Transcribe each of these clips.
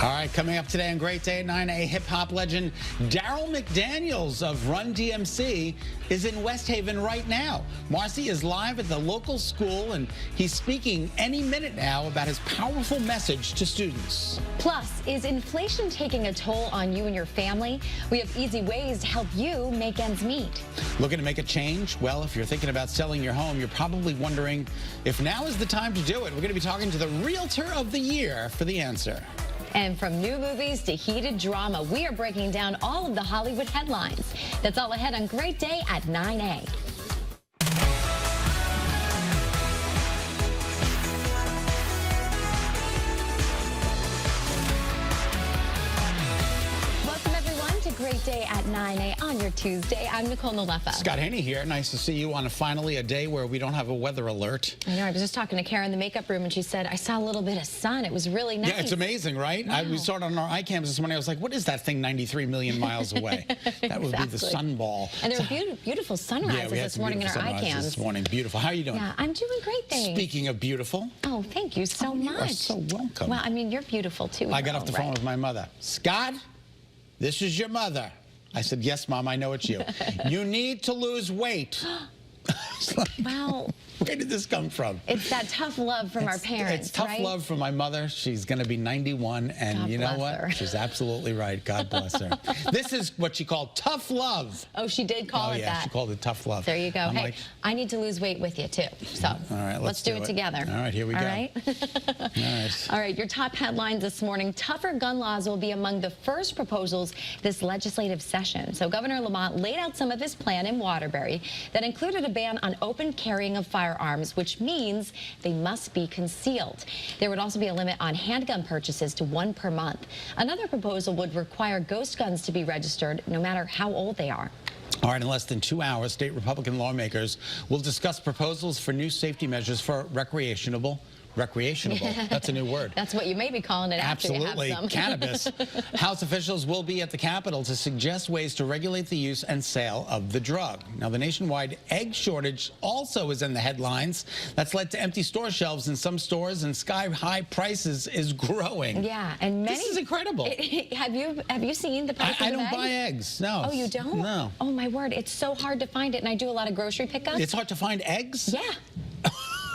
All right, coming up today on Great Day at 9, a hip-hop legend, Daryl McDaniels of Run DMC is in West Haven right now. Marcy is live at the local school, and he's speaking any minute now about his powerful message to students. Plus, is inflation taking a toll on you and your family? We have easy ways to help you make ends meet. Looking to make a change? Well, if you're thinking about selling your home, you're probably wondering if now is the time to do it. We're going to be talking to the Realtor of the Year for the answer. And from new movies to heated drama, we are breaking down all of the Hollywood headlines. That's all ahead on Great Day at 9A. Great Day at 9A on your Tuesday. I'm Nicole and Scott Haney here. Nice to see you on finally a day where we don't have a weather alert. I know. I was just talking to Karen in the makeup room, and she said, I saw a little bit of sun. It was really nice. Yeah, it's amazing, right? Wow. We saw it on our iCams this morning. I was like, what is that thing 93 million miles away? That would be the sun ball. And there were beautiful sunrises this morning in our iCams. This morning. Beautiful. How are you doing? Yeah, I'm doing great, thanks. Speaking of beautiful. Oh, thank you so much. You are so welcome. Well, I mean, you're beautiful, too. I got off the phone with my mother. Scott, this is your mother. I said, yes, Mom, I know it's you. You need to lose weight. Wow. Where did this come from? It's that tough love from our parents, It's tough love from my mother. She's going to be 91, and God you know what? her. She's absolutely right. God bless her. This is what she called tough love. Oh, she did call it that. She called it tough love. There you go. I'm Hey, like, I need to lose weight with you, too. So all right, let's do it together. All right, here we go. All right? All right. All right, your top headlines this morning. Tougher gun laws will be among the first proposals this legislative session. So Governor Lamont laid out some of his plan in Waterbury that included a ban on open carrying of firearms, which means they must be concealed. There would also be a limit on handgun purchases to 1 per month. Another proposal would require ghost guns to be registered no matter how old they are. All right, in less than 2 hours, state Republican lawmakers will discuss proposals for new safety measures for recreational. That's a new word. That's what you may be calling it after you have some. Cannabis. House officials will be at the Capitol to suggest ways to regulate the use and sale of the drug. Now, the nationwide egg shortage also is in the headlines. That's led to empty store shelves in some stores, and sky-high prices is growing. Yeah, and many. This is incredible. Have you seen the prices of eggs? I don't buy eggs. No. Oh, you don't? No. Oh my word! It's so hard to find it, and I do a lot of grocery pickups. It's hard to find eggs? Yeah.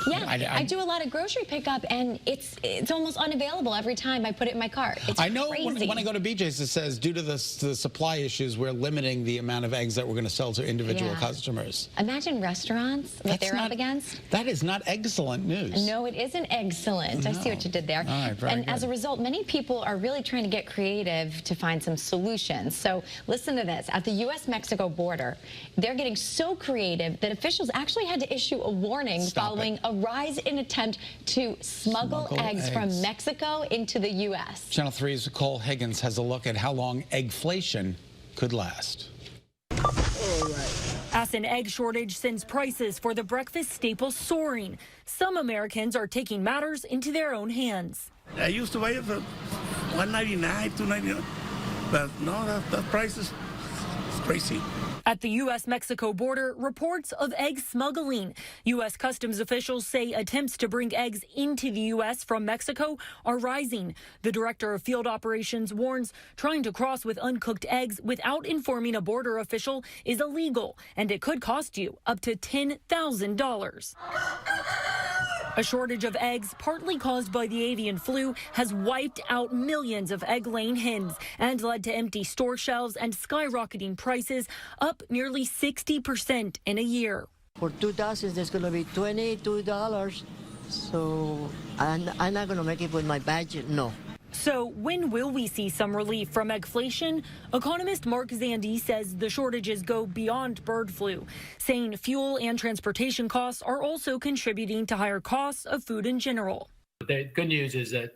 Yeah, I do a lot of grocery pickup, and it's almost unavailable every time I put it in my cart. It's I know crazy. when I go to BJ's, it says due to the supply issues, we're limiting the amount of eggs that we're going to sell to individual customers. Imagine restaurants, what they're up against. That is not excellent news. No, it isn't excellent. No. I see what you did there. All right, very good. As a result, many people are really trying to get creative to find some solutions. So listen to this. At the U.S.-Mexico border, they're getting so creative that officials actually had to issue a warning following a rise in attempt to smuggle eggs from Mexico into the U.S. Channel 3's Nicole Higgins has a look at how long eggflation could last. As an egg shortage sends prices for the breakfast staple soaring, some Americans are taking matters into their own hands. I used to buy it for $1.99, $2.99, but no, that price is crazy. At the U.S.-Mexico border, reports of egg smuggling. U.S. Customs officials say attempts to bring eggs into the U.S. from Mexico are rising. The director of field operations warns trying to cross with uncooked eggs without informing a border official is illegal, and it could cost you up to $10,000. A shortage of eggs, partly caused by the avian flu, has wiped out millions of egg-laying hens and led to empty store shelves and skyrocketing prices, up nearly 60% in a year. For 2 dozen, there's going to be $22. So I'm not going to make it with my budget, no. So when will we see some relief from eggflation? Economist Mark Zandi says the shortages go beyond bird flu, saying fuel and transportation costs are also contributing to higher costs of food in general. The good news is that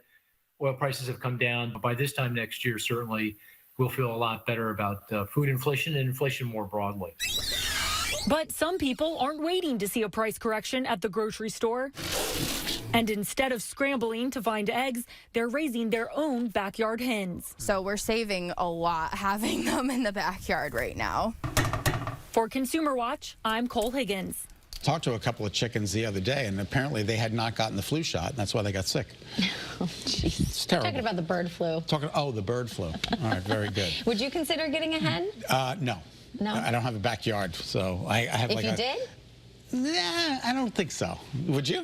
oil prices have come down. By this time next year, certainly we'll feel a lot better about food inflation and inflation more broadly. But some people aren't waiting to see a price correction at the grocery store. And instead of scrambling to find eggs, they're raising their own backyard hens. So we're saving a lot having them in the backyard right now. For Consumer Watch, I'm Cole Higgins. talked to a couple of chickens the other day, and apparently they had not gotten the flu shot, and that's why they got sick. Oh, jeez. It's terrible. Talking about the bird flu. Oh, the bird flu. All right, very good. Would you consider getting a hen? No. No? I don't have a backyard, so I have If you did? Nah, I don't think so. Would you?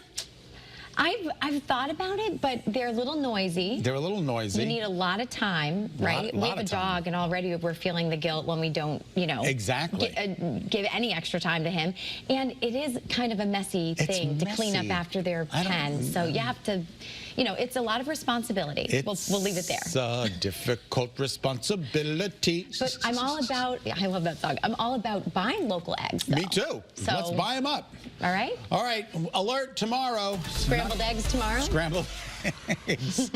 I've thought about it, but they're a little noisy. They're a little noisy. You need a lot of time, right? We have a dog, and already we're feeling the guilt when we don't, exactly give any extra time to him. And it is kind of a messy thing to clean up after their pen. So you have to, it's a lot of responsibility. We'll leave it there. It's a difficult responsibility. But I'm all about, I love that song. I'm all about buying local eggs, though. Me too. So, let's buy them up. All right? All right. Alert tomorrow. Scrambled eggs tomorrow? Scrambled eggs.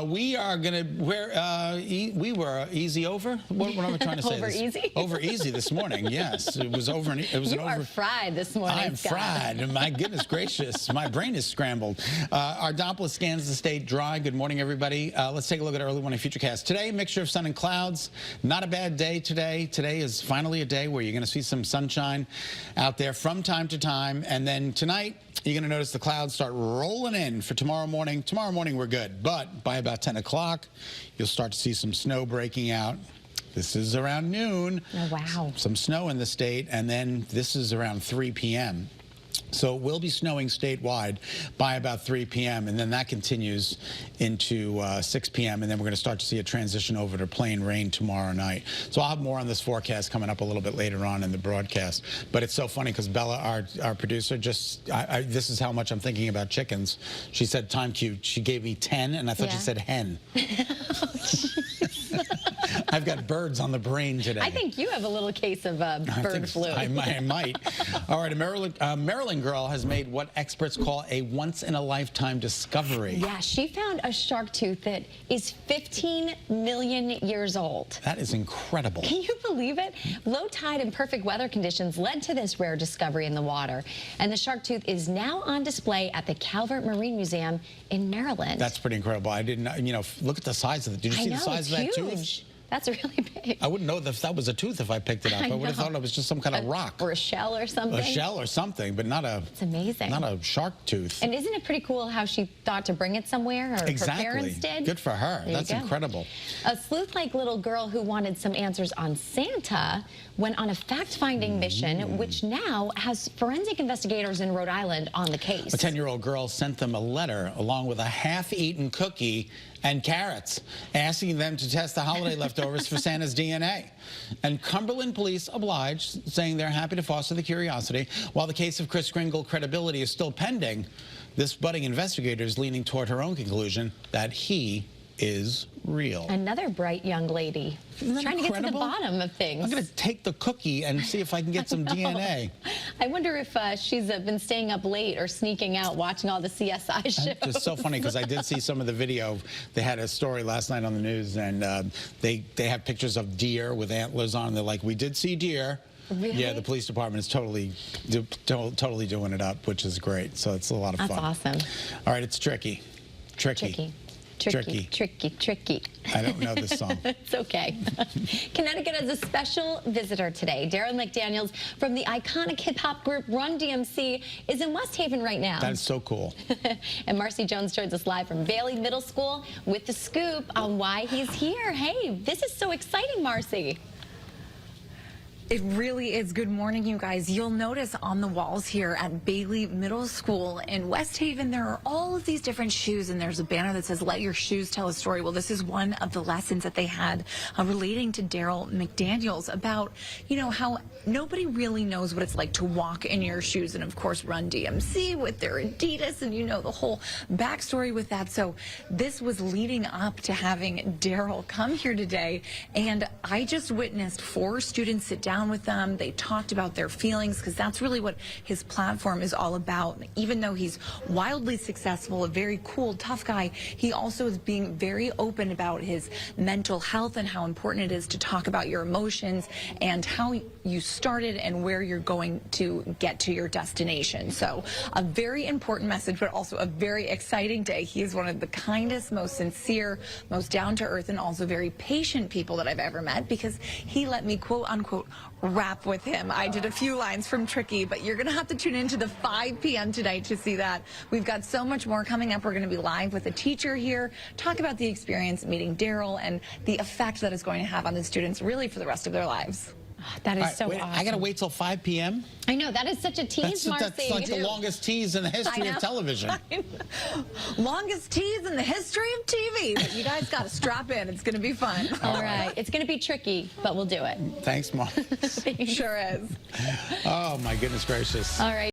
We are going to, we were easy over? What am I trying to say? Over easy? Over easy this morning, yes. It was over. You are fried this morning, I'm Scott. fried. My goodness gracious. My brain is scrambled. Our Doppler scans the state dry. Good morning, everybody. Let's take a look at early morning futurecast. Today, mixture of sun and clouds. Not a bad day today. Today is finally a day where you're going to see some sunshine out there from time to time. And then tonight, you're going to notice the clouds start rolling in for tomorrow morning. Tomorrow morning, we're good. But by about 10 o'clock, you'll start to see some snow breaking out. This is around noon. Oh, wow. Some snow in the state. And then this is around 3 p.m. So it will be snowing statewide by about 3 p.m. and then that continues into 6 p.m. and then we're going to start to see a transition over to plain rain tomorrow night. So I'll have more on this forecast coming up a little bit later on in the broadcast. But it's so funny because Bella, our producer, this is how much I'm thinking about chickens. She said time cue. She gave me 10 and I thought she said hen. I've got birds on the brain today. I think you have a little case of bird flu. I might. All right, a Maryland girl has made what experts call a once-in-a-lifetime discovery. Yeah, she found a shark tooth that is 15 million years old. That is incredible. Can you believe it? Low tide and perfect weather conditions led to this rare discovery in the water. And the shark tooth is now on display at the Calvert Marine Museum in Maryland. That's pretty incredible. I didn't, look at the size of it. Did you see the size of that tooth? That's really big. I wouldn't know if that was a tooth if I picked it up. I would have thought it was just some kind of rock. Or a shell or something. A shell or something, but not a... It's amazing. Not a shark tooth. And isn't it pretty cool how she thought to bring it somewhere, or her parents did? Good for her. That's incredible. A sleuth-like little girl who wanted some answers on Santa went on a fact-finding mission, which now has forensic investigators in Rhode Island on the case. A 10-year-old girl sent them a letter along with a half-eaten cookie and carrots, asking them to test the holiday leftovers for Santa's DNA. And Cumberland police obliged, saying they're happy to foster the curiosity. While the case of Kris Kringle credibility is still pending, this budding investigator is leaning toward her own conclusion that he is real. Another bright young lady trying to get to the bottom of things. I'm going to take the cookie and see if I can get some DNA. I wonder if she's been staying up late or sneaking out watching all the CSI shows. It's just so funny because I did see some of the video. They had a story last night on the news, and they have pictures of deer with antlers on. They're like, we did see deer. Really? Yeah, the police department is totally doing it up, which is great. So it's a lot of fun. That's awesome. All right, it's tricky. Tricky. I don't know this song. It's okay. Connecticut has a special visitor today. Daryl McDaniels from the iconic hip-hop group Run DMC is in West Haven right now. That is so cool. And Marcy Jones joins us live from Bailey Middle School with the scoop on why he's here. Hey, this is so exciting, Marcy. It really is. Good morning, you guys. You'll notice on the walls here at Bailey Middle School in West Haven, there are all of these different shoes, and there's a banner that says, let your shoes tell a story. Well, this is one of the lessons that they had relating to Daryl McDaniels about, how nobody really knows what it's like to walk in your shoes. And of course, Run DMC with their Adidas, and the whole backstory with that. So this was leading up to having Daryl come here today, and I just witnessed 4 students sit down with them. They talked about their feelings, because that's really what his platform is all about. Even though he's wildly successful, a very cool, tough guy, he also is being very open about his mental health and how important it is to talk about your emotions and how you started and where you're going to get to your destination. So a very important message, but also a very exciting day. He is one of the kindest, most sincere, most down-to-earth, and also very patient people that I've ever met, because he let me, quote unquote, rap with him. I did a few lines from Tricky, but you're going to have to tune into the 5 p.m. tonight to see that. We've got so much more coming up. We're going to be live with a teacher here, talk about the experience meeting Daryl and the effect that it's going to have on the students really for the rest of their lives. That is All right, so wait, awesome. I got to wait till 5 p.m.? I know, that is such a tease, Marcy. That's like the longest tease in the history of television. Longest tease in the history of TV. But you guys got to strap in. It's going to be fun. All right. It's going to be tricky, but we'll do it. Thanks, Mark. Sure is. Oh, my goodness gracious. All right.